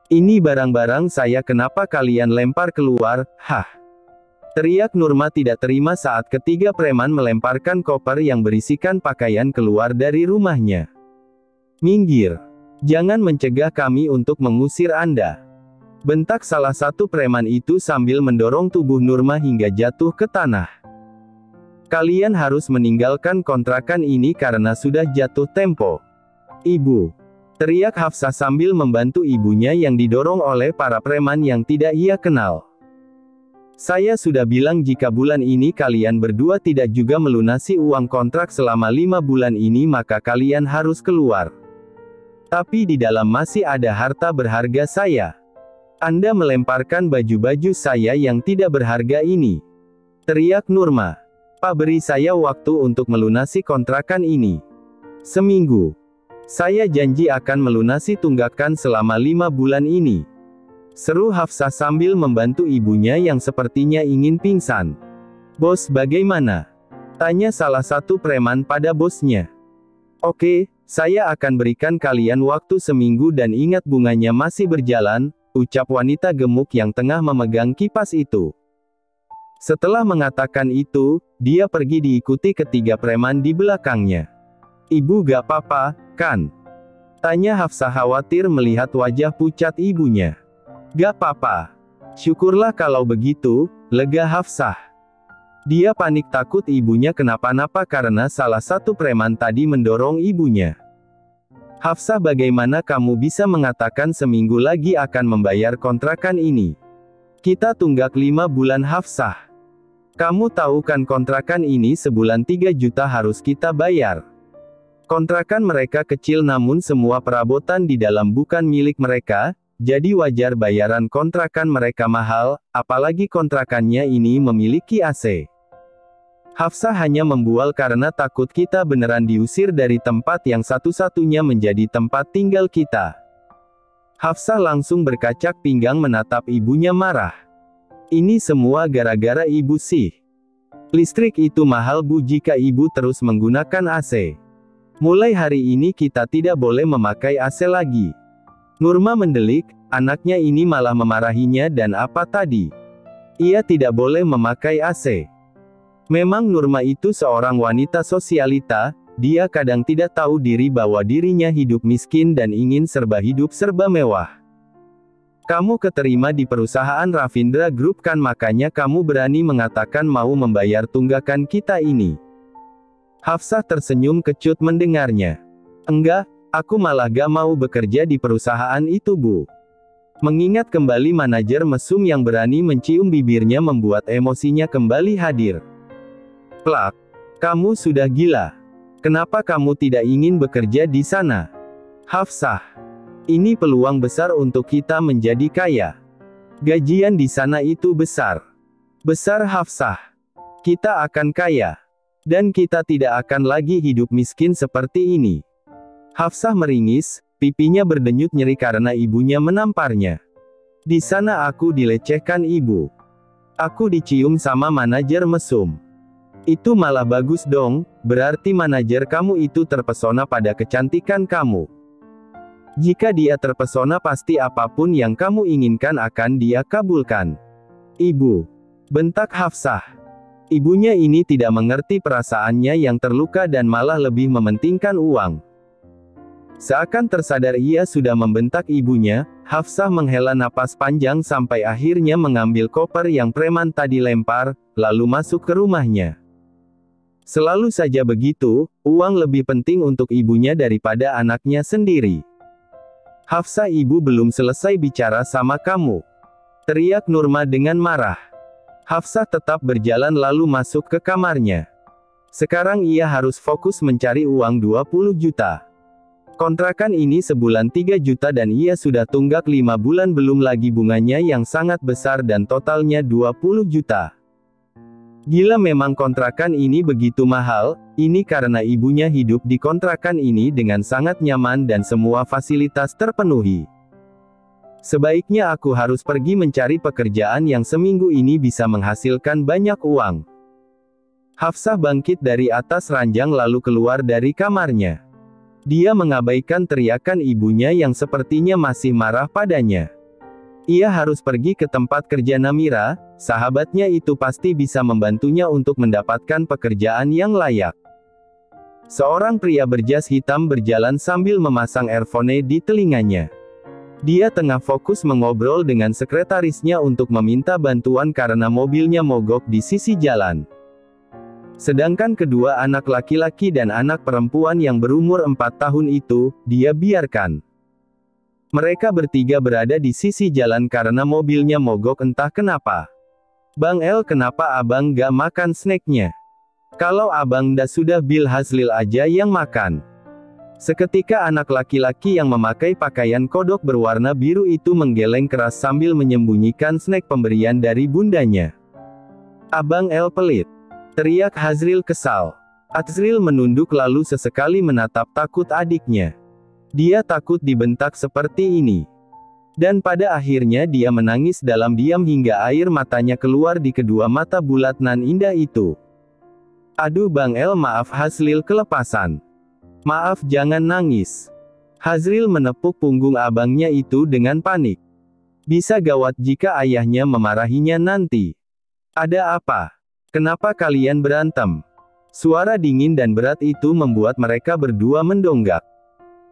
Ini barang-barang saya, kenapa kalian lempar keluar? Hah? Teriak Nurma tidak terima saat ketiga preman melemparkan koper yang berisikan pakaian keluar dari rumahnya. Minggir. Jangan mencegah kami untuk mengusir Anda. Bentak salah satu preman itu sambil mendorong tubuh Nurma hingga jatuh ke tanah. Kalian harus meninggalkan kontrakan ini karena sudah jatuh tempo. Ibu. Teriak Hafsah sambil membantu ibunya yang didorong oleh para preman yang tidak ia kenal. Saya sudah bilang jika bulan ini kalian berdua tidak juga melunasi uang kontrak selama 5 bulan ini maka kalian harus keluar. Tapi di dalam masih ada harta berharga saya. Anda melemparkan baju-baju saya yang tidak berharga ini. Teriak Nurma. Pak, beri saya waktu untuk melunasi kontrakan ini. Seminggu. Saya janji akan melunasi tunggakan selama 5 bulan ini. Seru Hafsah sambil membantu ibunya yang sepertinya ingin pingsan. Bos, bagaimana? Tanya salah satu preman pada bosnya. Oke, saya akan berikan kalian waktu seminggu dan ingat bunganya masih berjalan, ucap wanita gemuk yang tengah memegang kipas itu. Setelah mengatakan itu, dia pergi diikuti ketiga preman di belakangnya. Ibu gak apa-apa, kan? Tanya Hafsah khawatir melihat wajah pucat ibunya. Gak apa-apa. Syukurlah kalau begitu, lega Hafsah. Dia panik takut ibunya kenapa-napa karena salah satu preman tadi mendorong ibunya. Hafsah, bagaimana kamu bisa mengatakan seminggu lagi akan membayar kontrakan ini? Kita tunggak 5 bulan Hafsah. Kamu tahu kan kontrakan ini sebulan 3 juta harus kita bayar. Kontrakan mereka kecil namun semua perabotan di dalam bukan milik mereka. Jadi wajar bayaran kontrakan mereka mahal, apalagi kontrakannya ini memiliki AC. Hafsah hanya membual karena takut kita beneran diusir dari tempat yang satu-satunya menjadi tempat tinggal kita. Hafsah langsung berkacak pinggang menatap ibunya marah. Ini semua gara-gara ibu sih. Listrik itu mahal Bu jika ibu terus menggunakan AC. Mulai hari ini kita tidak boleh memakai AC lagi. Nurma mendelik, anaknya ini malah memarahinya dan apa tadi? Ia tidak boleh memakai AC. Memang Nurma itu seorang wanita sosialita, dia kadang tidak tahu diri bahwa dirinya hidup miskin dan ingin serba hidup serba mewah. Kamu keterima di perusahaan Ravindra Group kan, makanya kamu berani mengatakan mau membayar tunggakan kita ini. Hafsah tersenyum kecut mendengarnya. Enggak. Aku malah gak mau bekerja di perusahaan itu Bu. Mengingat kembali manajer mesum yang berani mencium bibirnya membuat emosinya kembali hadir. Plak. Kamu sudah gila. Kenapa kamu tidak ingin bekerja di sana? Hafsah. Ini peluang besar untuk kita menjadi kaya. Gajian di sana itu besar. Besar Hafsah. Kita akan kaya. Dan kita tidak akan lagi hidup miskin seperti ini. Hafsah meringis, pipinya berdenyut nyeri karena ibunya menamparnya. Di sana aku dilecehkan ibu. Aku dicium sama manajer mesum. Itu malah bagus dong, berarti manajer kamu itu terpesona pada kecantikan kamu. Jika dia terpesona pasti apapun yang kamu inginkan akan dia kabulkan. Ibu. Bentak Hafsah. Ibunya ini tidak mengerti perasaannya yang terluka dan malah lebih mementingkan uang. Seakan tersadar ia sudah membentak ibunya, Hafsah menghela napas panjang sampai akhirnya mengambil koper yang preman tadi lempar, lalu masuk ke rumahnya. Selalu saja begitu, uang lebih penting untuk ibunya daripada anaknya sendiri. Hafsah, ibu belum selesai bicara sama kamu. Teriak Nurma dengan marah. Hafsah tetap berjalan lalu masuk ke kamarnya. Sekarang ia harus fokus mencari uang 20 juta. Kontrakan ini sebulan 3 juta dan ia sudah tunggak 5 bulan belum lagi bunganya yang sangat besar dan totalnya 20 juta. Gila memang kontrakan ini begitu mahal, ini karena ibunya hidup di kontrakan ini dengan sangat nyaman dan semua fasilitas terpenuhi. Sebaiknya aku harus pergi mencari pekerjaan yang seminggu ini bisa menghasilkan banyak uang. Hafsah bangkit dari atas ranjang lalu keluar dari kamarnya. Dia mengabaikan teriakan ibunya yang sepertinya masih marah padanya. Ia harus pergi ke tempat kerja Namira, sahabatnya itu pasti bisa membantunya untuk mendapatkan pekerjaan yang layak. Seorang pria berjas hitam berjalan sambil memasang earphone di telinganya. Dia tengah fokus mengobrol dengan sekretarisnya untuk meminta bantuan karena mobilnya mogok di sisi jalan. Sedangkan kedua anak laki-laki dan anak perempuan yang berumur 4 tahun itu, dia biarkan. Mereka bertiga berada di sisi jalan karena mobilnya mogok entah kenapa. Bang El, kenapa abang gak makan snacknya? Kalau abang dah sudah Bill Hazlil aja yang makan. Seketika anak laki-laki yang memakai pakaian kodok berwarna biru itu menggeleng keras sambil menyembunyikan snack pemberian dari bundanya. Abang El pelit, teriak Hazril kesal. Azril menunduk lalu sesekali menatap takut adiknya. Dia takut dibentak seperti ini. Dan pada akhirnya dia menangis dalam diam hingga air matanya keluar di kedua mata bulat nan indah itu. Aduh Bang El, maaf Hazril kelepasan. Maaf, jangan nangis. Hazril menepuk punggung abangnya itu dengan panik. Bisa gawat jika ayahnya memarahinya nanti. Ada apa? Kenapa kalian berantem? Suara dingin dan berat itu membuat mereka berdua mendonggak.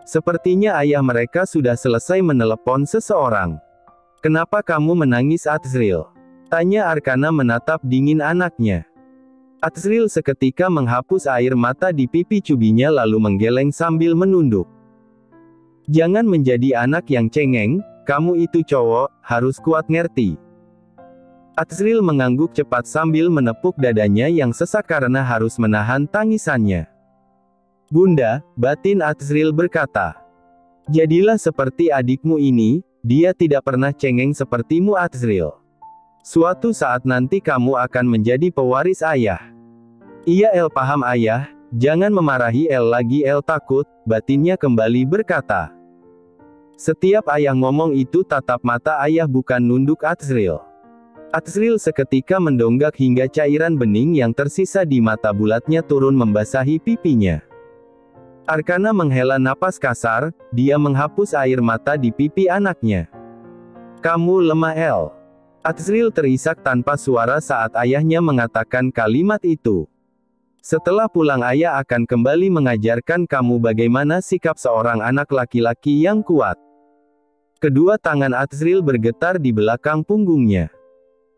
Sepertinya ayah mereka sudah selesai menelepon seseorang. Kenapa kamu menangis Azril? Tanya Arkana menatap dingin anaknya. Azril seketika menghapus air mata di pipi cubinya lalu menggeleng sambil menunduk. Jangan menjadi anak yang cengeng, kamu itu cowok, harus kuat ngerti. Azril mengangguk cepat sambil menepuk dadanya yang sesak karena harus menahan tangisannya. Bunda, batin Azril berkata. Jadilah seperti adikmu ini, dia tidak pernah cengeng sepertimu Azril. Suatu saat nanti kamu akan menjadi pewaris ayah. Iya El paham ayah, jangan memarahi El lagi El takut, batinnya kembali berkata. Setiap ayah ngomong itu tatap mata ayah bukan nunduk Azril. Azril seketika mendonggak hingga cairan bening yang tersisa di mata bulatnya turun membasahi pipinya. Arkana menghela napas kasar, dia menghapus air mata di pipi anaknya. Kamu lemah El. Azril terisak tanpa suara saat ayahnya mengatakan kalimat itu. Setelah pulang ayah akan kembali mengajarkan kamu bagaimana sikap seorang anak laki-laki yang kuat. Kedua tangan Azril bergetar di belakang punggungnya.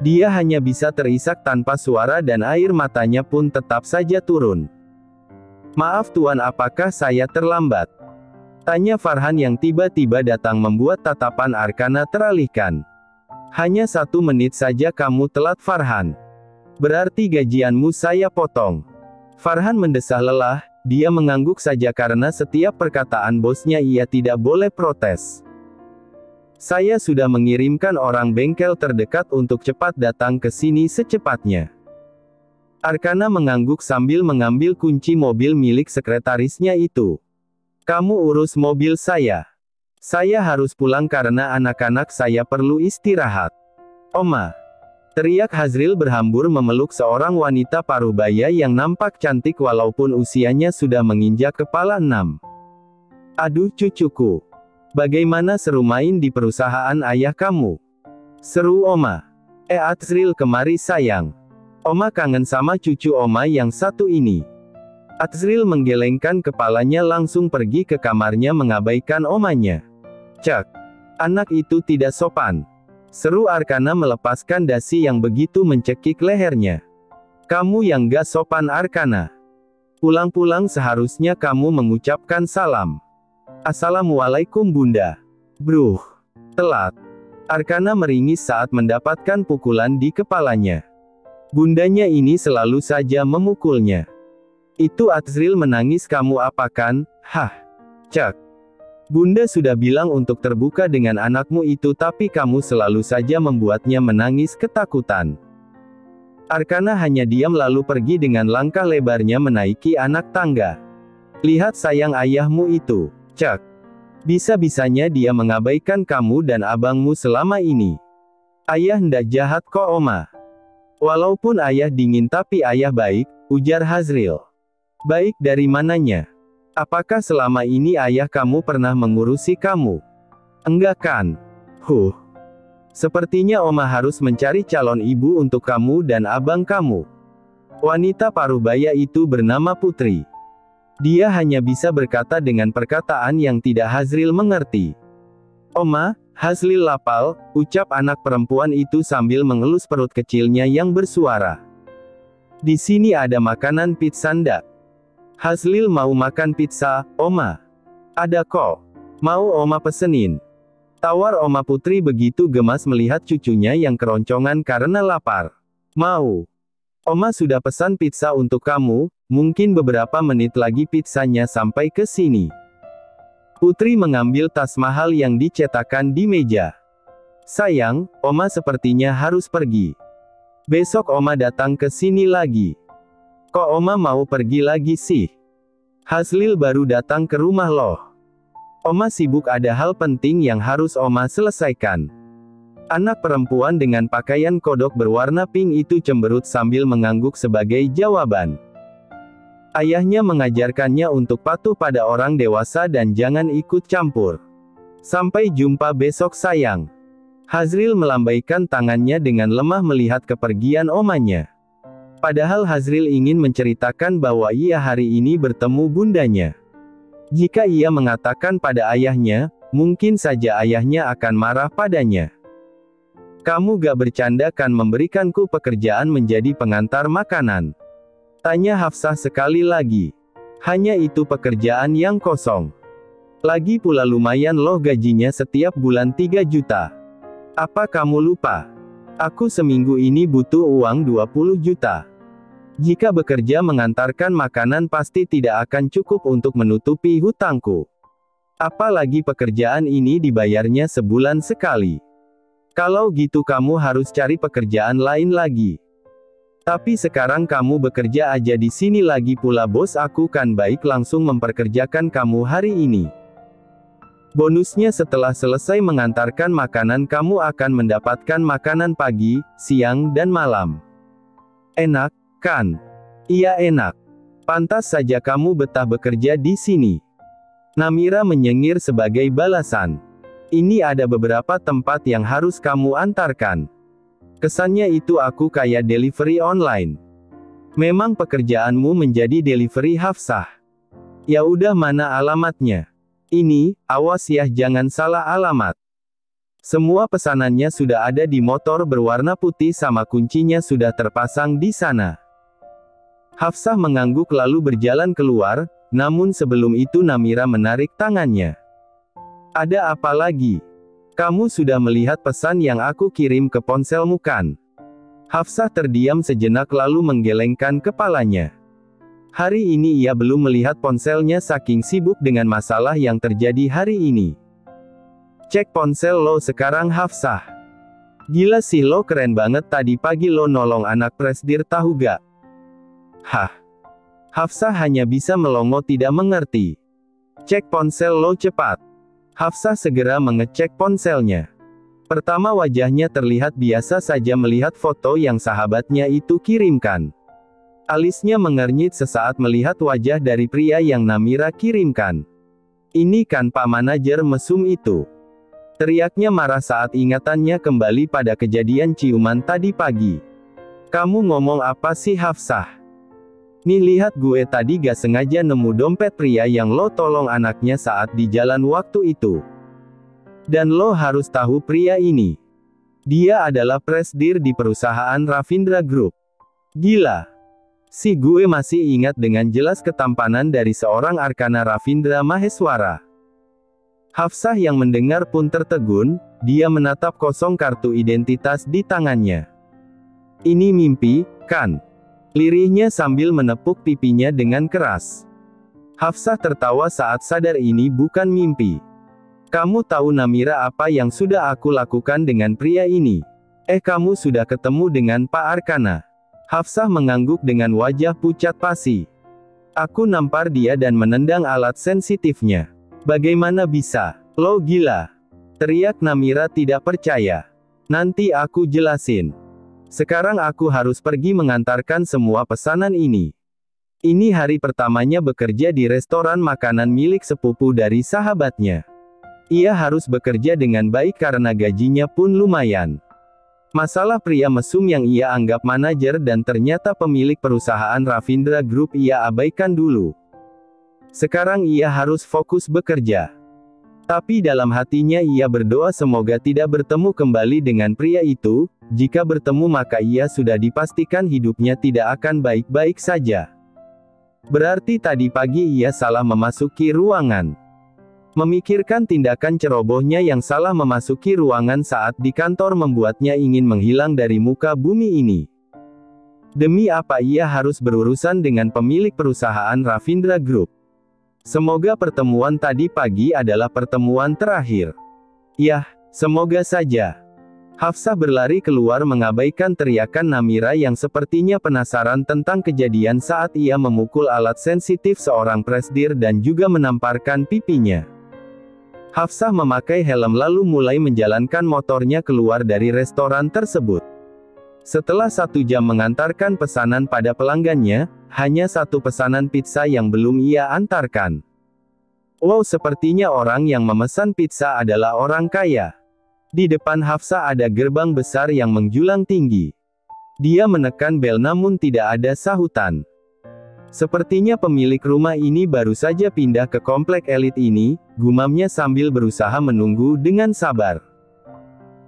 Dia hanya bisa terisak tanpa suara dan air matanya pun tetap saja turun. Maaf Tuan, apakah saya terlambat? Tanya Farhan yang tiba-tiba datang membuat tatapan Arkana teralihkan. Hanya 1 menit saja kamu telat Farhan. Berarti gajianmu saya potong. Farhan mendesah lelah, dia mengangguk saja karena setiap perkataan bosnya ia tidak boleh protes. Saya sudah mengirimkan orang bengkel terdekat untuk cepat datang ke sini secepatnya. Arkana mengangguk sambil mengambil kunci mobil milik sekretarisnya itu. Kamu urus mobil saya. Saya harus pulang karena anak-anak saya perlu istirahat. Oma. Teriak Hazril berhambur memeluk seorang wanita parubaya yang nampak cantik walaupun usianya sudah menginjak kepala 6. Aduh cucuku. Bagaimana seru main di perusahaan ayah kamu? Seru Oma. Azril kemari sayang. Oma kangen sama cucu Oma yang satu ini. Azril menggelengkan kepalanya langsung pergi ke kamarnya mengabaikan omanya. Cek. Anak itu tidak sopan. Seru Arkana melepaskan dasi yang begitu mencekik lehernya. Kamu yang gak sopan Arkana. Pulang-pulang seharusnya kamu mengucapkan salam. Assalamualaikum Bunda. Bruh. Telat. Arkana meringis saat mendapatkan pukulan di kepalanya. Bundanya ini selalu saja memukulnya. Itu Azril menangis kamu apakan? Hah? Cak. Bunda sudah bilang untuk terbuka dengan anakmu itu tapi kamu selalu saja membuatnya menangis ketakutan. Arkana hanya diam lalu pergi dengan langkah lebarnya menaiki anak tangga. Lihat sayang ayahmu itu, Cak. Bisa-bisanya dia mengabaikan kamu dan abangmu selama ini. Ayah ndak jahat kok Oma. Walaupun ayah dingin tapi ayah baik, ujar Hazril. Baik dari mananya? Apakah selama ini ayah kamu pernah mengurusi kamu? Enggak kan? Sepertinya Oma harus mencari calon ibu untuk kamu dan abang kamu. Wanita parubaya itu bernama Putri. Dia hanya bisa berkata dengan perkataan yang tidak Hazril mengerti. Oma, Hazril lapal, ucap anak perempuan itu sambil mengelus perut kecilnya yang bersuara. Di sini ada makanan pizza ndak? Hazril mau makan pizza, Oma. Ada kok. Mau Oma pesenin? Tawar Oma. Putri begitu gemas melihat cucunya yang keroncongan karena lapar. Mau. Oma sudah pesan pizza untuk kamu, mungkin beberapa menit lagi pizzanya sampai ke sini. Putri mengambil tas mahal yang dicetakkan di meja. Sayang, Oma sepertinya harus pergi. Besok Oma datang ke sini lagi. Kok Oma mau pergi lagi sih? Hazril baru datang ke rumah loh. Oma sibuk, ada hal penting yang harus Oma selesaikan. Anak perempuan dengan pakaian kodok berwarna pink itu cemberut sambil mengangguk sebagai jawaban. Ayahnya mengajarkannya untuk patuh pada orang dewasa dan jangan ikut campur. Sampai jumpa besok sayang. Hazril melambaikan tangannya dengan lemah melihat kepergian omanya. Padahal Hazril ingin menceritakan bahwa ia hari ini bertemu bundanya. Jika ia mengatakan pada ayahnya, mungkin saja ayahnya akan marah padanya. Kamu gak bercanda kan memberikanku pekerjaan menjadi pengantar makanan? Tanya Hafsah sekali lagi. Hanya itu pekerjaan yang kosong. Lagi pula lumayan loh gajinya setiap bulan 3 juta. Apa kamu lupa? Aku seminggu ini butuh uang 20 juta. Jika bekerja mengantarkan makanan pasti tidak akan cukup untuk menutupi hutangku. Apalagi pekerjaan ini dibayarnya sebulan sekali. Kalau gitu kamu harus cari pekerjaan lain lagi. Tapi sekarang kamu bekerja aja di sini, lagi pula bos aku kan baik langsung memperkerjakan kamu hari ini. Bonusnya setelah selesai mengantarkan makanan kamu akan mendapatkan makanan pagi, siang dan malam. Enak kan? Iya enak. Pantas saja kamu betah bekerja di sini. Namira menyengir sebagai balasan. Ini ada beberapa tempat yang harus kamu antarkan. Kesannya itu aku kayak delivery online. Memang pekerjaanmu menjadi delivery Hafsah. Ya udah, mana alamatnya? Ini, awas ya jangan salah alamat. Semua pesanannya sudah ada di motor berwarna putih sama kuncinya sudah terpasang di sana. Hafsah mengangguk lalu berjalan keluar, namun sebelum itu Namira menarik tangannya. Ada apa lagi? Kamu sudah melihat pesan yang aku kirim ke ponselmu kan? Hafsah terdiam sejenak lalu menggelengkan kepalanya. Hari ini ia belum melihat ponselnya saking sibuk dengan masalah yang terjadi hari ini. Cek ponsel lo sekarang Hafsah. Gila sih lo, keren banget tadi pagi lo nolong anak presdir tahu gak? Hah? Hafsah hanya bisa melongo tidak mengerti. Cek ponsel lo cepat. Hafsah segera mengecek ponselnya. Pertama wajahnya terlihat biasa saja melihat foto yang sahabatnya itu kirimkan. Alisnya mengernyit sesaat melihat wajah dari pria yang Namira kirimkan. Ini kan Pak Manajer mesum itu. Teriaknya marah saat ingatannya kembali pada kejadian ciuman tadi pagi. Kamu ngomong apa sih Hafsah? Nih lihat, gue tadi gak sengaja nemu dompet pria yang lo tolong anaknya saat di jalan waktu itu. Dan lo harus tahu pria ini. Dia adalah presdir di perusahaan Ravindra Group. Gila. Si gue masih ingat dengan jelas ketampanan dari seorang Arkana Ravindra Maheswara. Hafsah yang mendengar pun tertegun, dia menatap kosong kartu identitas di tangannya. Ini mimpi, kan? Lirihnya sambil menepuk pipinya dengan keras. Hafsah tertawa saat sadar ini bukan mimpi. Kamu tahu Namira apa yang sudah aku lakukan dengan pria ini? Kamu sudah ketemu dengan Pak Arkana? Hafsah mengangguk dengan wajah pucat pasi. Aku nampar dia dan menendang alat sensitifnya. Bagaimana bisa? Lo gila? Teriak Namira tidak percaya. Nanti aku jelasin. Sekarang aku harus pergi mengantarkan semua pesanan ini. Ini hari pertamanya bekerja di restoran makanan milik sepupu dari sahabatnya. Ia harus bekerja dengan baik karena gajinya pun lumayan. Masalah pria mesum yang ia anggap manajer dan ternyata pemilik perusahaan Ravindra Group ia abaikan dulu. Sekarang ia harus fokus bekerja. Tapi dalam hatinya ia berdoa semoga tidak bertemu kembali dengan pria itu. Jika bertemu maka ia sudah dipastikan hidupnya tidak akan baik-baik saja. Berarti tadi pagi ia salah memasuki ruangan. Memikirkan tindakan cerobohnya yang salah memasuki ruangan saat di kantor membuatnya ingin menghilang dari muka bumi ini. Demi apa ia harus berurusan dengan pemilik perusahaan Ravindra Group? Semoga pertemuan tadi pagi adalah pertemuan terakhir. Yah, semoga saja. Hafsah berlari keluar mengabaikan teriakan Namira yang sepertinya penasaran tentang kejadian saat ia memukul alat sensitif seorang presdir dan juga menamparkan pipinya. Hafsah memakai helm lalu mulai menjalankan motornya keluar dari restoran tersebut. Setelah 1 jam mengantarkan pesanan pada pelanggannya, hanya 1 pesanan pizza yang belum ia antarkan. Wow, sepertinya orang yang memesan pizza adalah orang kaya. Di depan Hafsah ada gerbang besar yang menjulang tinggi. Dia menekan bel namun tidak ada sahutan. Sepertinya pemilik rumah ini baru saja pindah ke komplek elit ini, gumamnya sambil berusaha menunggu dengan sabar.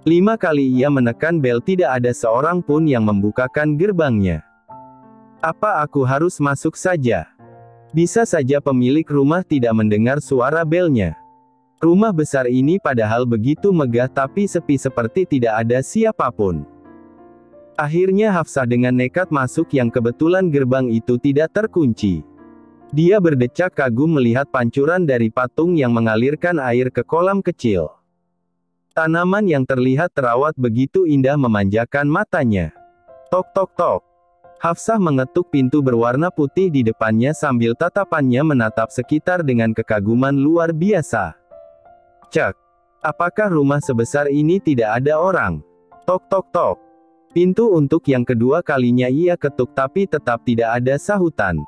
5 kali ia menekan bel tidak ada seorang pun yang membukakan gerbangnya. Apa aku harus masuk saja? Bisa saja pemilik rumah tidak mendengar suara belnya. Rumah besar ini padahal begitu megah tapi sepi seperti tidak ada siapapun. Akhirnya Hafsah dengan nekat masuk yang kebetulan gerbang itu tidak terkunci. Dia berdecak kagum melihat pancuran dari patung yang mengalirkan air ke kolam kecil. Tanaman yang terlihat terawat begitu indah memanjakan matanya. Tok tok tok. Hafsah mengetuk pintu berwarna putih di depannya sambil tatapannya menatap sekitar dengan kekaguman luar biasa. Cek. Apakah rumah sebesar ini tidak ada orang? Tok tok tok. Pintu untuk yang kedua kalinya ia ketuk tapi tetap tidak ada sahutan.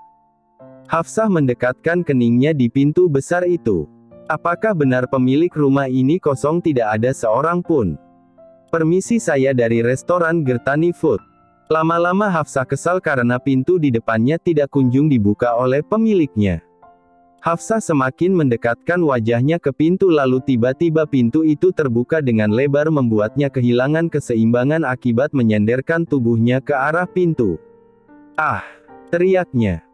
Hafsah mendekatkan keningnya di pintu besar itu. Apakah benar pemilik rumah ini kosong tidak ada seorang pun? Permisi, saya dari restoran Gertani Food. Lama-lama Hafsah kesal karena pintu di depannya tidak kunjung dibuka oleh pemiliknya. Hafsah semakin mendekatkan wajahnya ke pintu lalu tiba-tiba pintu itu terbuka dengan lebar membuatnya kehilangan keseimbangan akibat menyenderkan tubuhnya ke arah pintu. Ah! Teriaknya.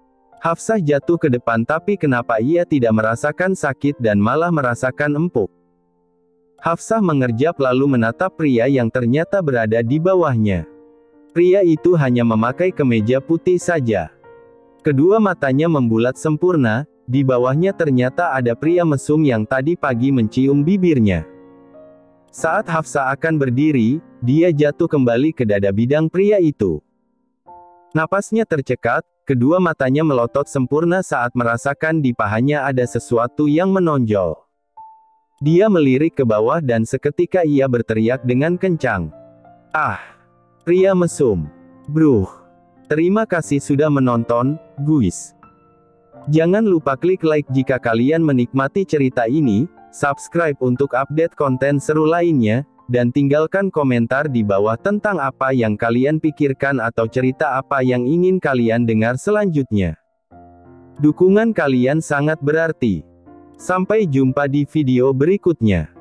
Hafsah jatuh ke depan tapi kenapa ia tidak merasakan sakit dan malah merasakan empuk. Hafsah mengerjap lalu menatap pria yang ternyata berada di bawahnya. Pria itu hanya memakai kemeja putih saja. Kedua matanya membulat sempurna, di bawahnya ternyata ada pria mesum yang tadi pagi mencium bibirnya. Saat Hafsah akan berdiri, dia jatuh kembali ke dada bidang pria itu. Napasnya tercekat, kedua matanya melotot sempurna saat merasakan di pahanya ada sesuatu yang menonjol. Dia melirik ke bawah dan seketika ia berteriak dengan kencang. Ah! Pria mesum. Bruh. Terima kasih sudah menonton, guys. Jangan lupa klik like jika kalian menikmati cerita ini, subscribe untuk update konten seru lainnya, dan tinggalkan komentar di bawah tentang apa yang kalian pikirkan atau cerita apa yang ingin kalian dengar selanjutnya. Dukungan kalian sangat berarti. Sampai jumpa di video berikutnya.